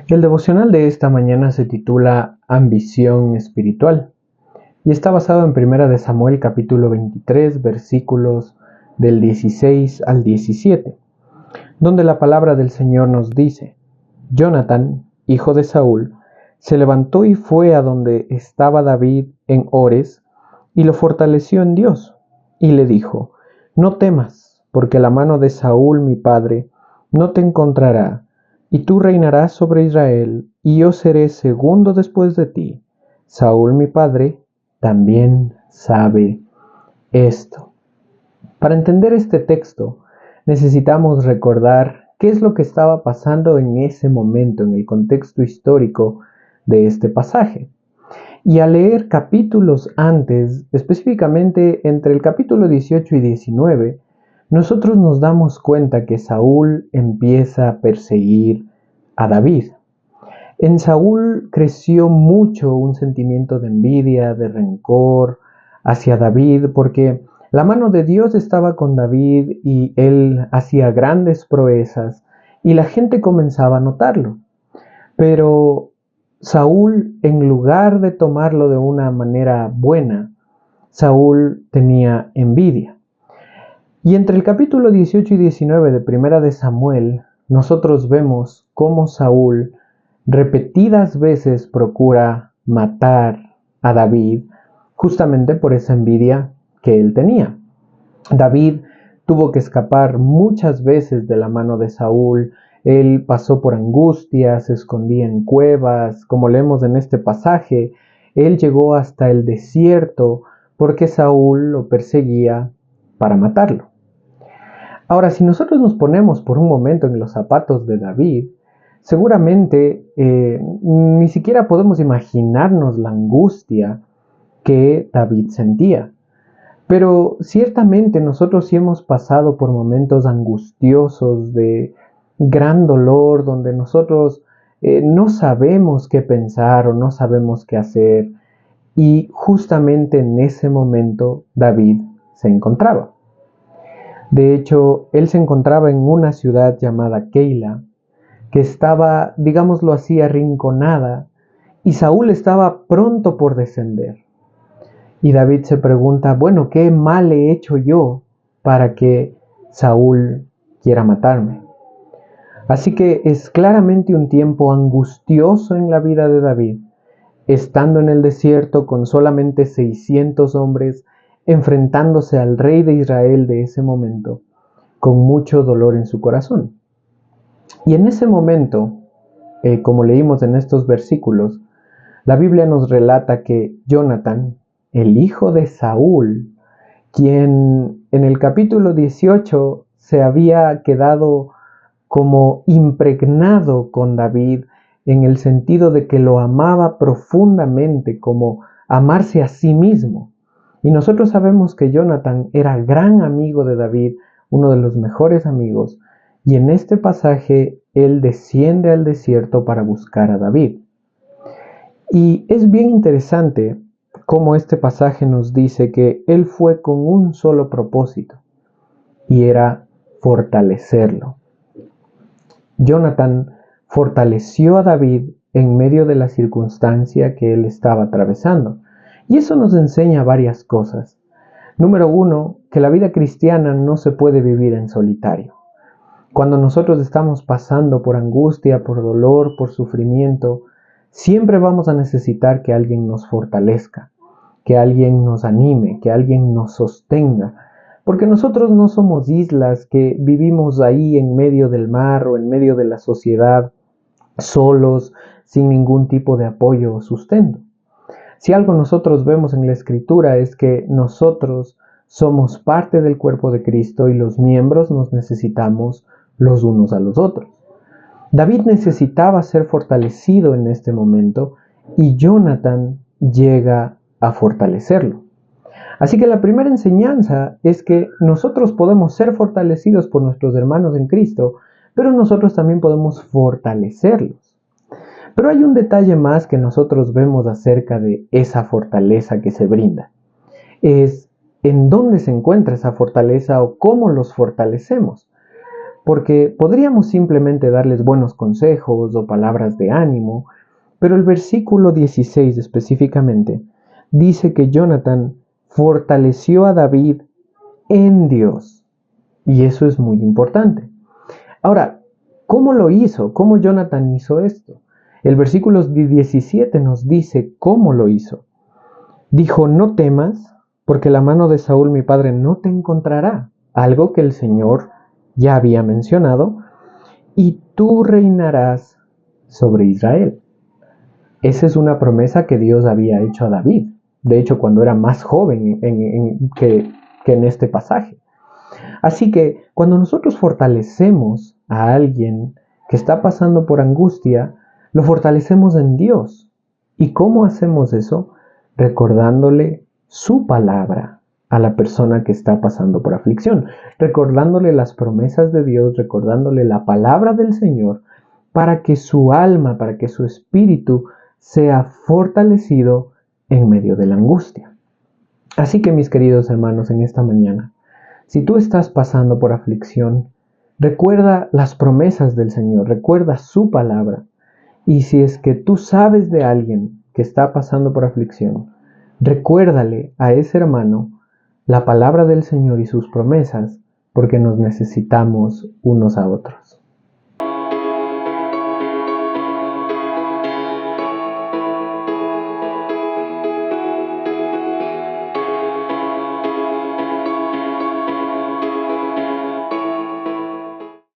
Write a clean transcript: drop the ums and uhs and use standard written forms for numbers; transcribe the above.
El devocional de esta mañana se titula Ambición espiritual y está basado en 1 Samuel capítulo 23 versículos del 16 al 17, donde la palabra del Señor nos dice: Jonatán, hijo de Saúl, se levantó y fue a donde estaba David en Ores y lo fortaleció en Dios y le dijo: No temas, porque la mano de Saúl mi padre no te encontrará, y tú reinarás sobre Israel, y yo seré segundo después de ti. Saúl mi padre también sabe esto. Para entender este texto, necesitamos recordar qué es lo que estaba pasando en ese momento, en el contexto histórico de este pasaje. Y al leer capítulos antes, específicamente entre el capítulo 18 y 19, nosotros nos damos cuenta que Saúl empieza a perseguir a David. En Saúl creció mucho un sentimiento de envidia, de rencor hacia David, porque la mano de Dios estaba con David y él hacía grandes proezas y la gente comenzaba a notarlo. Pero Saúl, en lugar de tomarlo de una manera buena, Saúl tenía envidia. Y entre el capítulo 18 y 19 de 1 de Samuel, nosotros vemos cómo Saúl repetidas veces procura matar a David justamente por esa envidia que él tenía. David tuvo que escapar muchas veces de la mano de Saúl. Él pasó por angustias, se escondía en cuevas, como leemos en este pasaje. Él llegó hasta el desierto porque Saúl lo perseguía para matarlo. Ahora, si nosotros nos ponemos por un momento en los zapatos de David, seguramente ni siquiera podemos imaginarnos la angustia que David sentía. Pero ciertamente nosotros sí hemos pasado por momentos angustiosos de gran dolor, donde nosotros no sabemos qué pensar o no sabemos qué hacer. Y justamente en ese momento David se encontraba. De hecho, él se encontraba en una ciudad llamada Keila, que estaba, digámoslo así, arrinconada, y Saúl estaba pronto por descender. Y David se pregunta, bueno, ¿qué mal he hecho yo para que Saúl quiera matarme? Así que es claramente un tiempo angustioso en la vida de David, estando en el desierto con solamente 600 hombres, enfrentándose al rey de Israel de ese momento, con mucho dolor en su corazón. Y en ese momento, como leímos en estos versículos, la Biblia nos relata que Jonatán, el hijo de Saúl, quien en el capítulo 18 se había quedado como impregnado con David en el sentido de que lo amaba profundamente, como amarse a sí mismo. Y nosotros sabemos que Jonatán era gran amigo de David, uno de los mejores amigos, y en este pasaje él desciende al desierto para buscar a David. Y es bien interesante cómo este pasaje nos dice que él fue con un solo propósito, y era fortalecerlo. Jonatán fortaleció a David en medio de la circunstancia que él estaba atravesando. Y eso nos enseña varias cosas. Número uno, que la vida cristiana no se puede vivir en solitario. Cuando nosotros estamos pasando por angustia, por dolor, por sufrimiento, siempre vamos a necesitar que alguien nos fortalezca, que alguien nos anime, que alguien nos sostenga, porque nosotros no somos islas que vivimos ahí en medio del mar o en medio de la sociedad, solos, sin ningún tipo de apoyo o sustento. Si algo nosotros vemos en la Escritura es que nosotros somos parte del cuerpo de Cristo y los miembros nos necesitamos los unos a los otros. David necesitaba ser fortalecido en este momento y Jonatán llega a fortalecerlo. Así que la primera enseñanza es que nosotros podemos ser fortalecidos por nuestros hermanos en Cristo, pero nosotros también podemos fortalecerlos. Pero hay un detalle más que nosotros vemos acerca de esa fortaleza que se brinda. Es en dónde se encuentra esa fortaleza o cómo los fortalecemos. porque podríamos simplemente darles buenos consejos o palabras de ánimo, pero el versículo 16 específicamente dice que Jonathan fortaleció a David en Dios. Y eso es muy importante. Ahora, ¿cómo lo hizo? ¿Cómo Jonathan hizo esto? El versículo 17 nos dice cómo lo hizo. Dijo, no temas, porque la mano de Saúl mi padre no te encontrará. Algo que el Señor ya había mencionado. Y tú reinarás sobre Israel. Esa es una promesa que Dios había hecho a David. De hecho, cuando era más joven que en este pasaje. Así que cuando nosotros fortalecemos a alguien que está pasando por angustia, lo fortalecemos en Dios. ¿Y cómo hacemos eso? Recordándole su palabra a la persona que está pasando por aflicción, recordándole las promesas de Dios, recordándole la palabra del Señor, para que su alma, para que su espíritu sea fortalecido en medio de la angustia. Así que mis queridos hermanos, en esta mañana, si tú estás pasando por aflicción, recuerda las promesas del Señor, recuerda su palabra. Y si es que tú sabes de alguien que está pasando por aflicción, recuérdale a ese hermano la palabra del Señor y sus promesas, porque nos necesitamos unos a otros.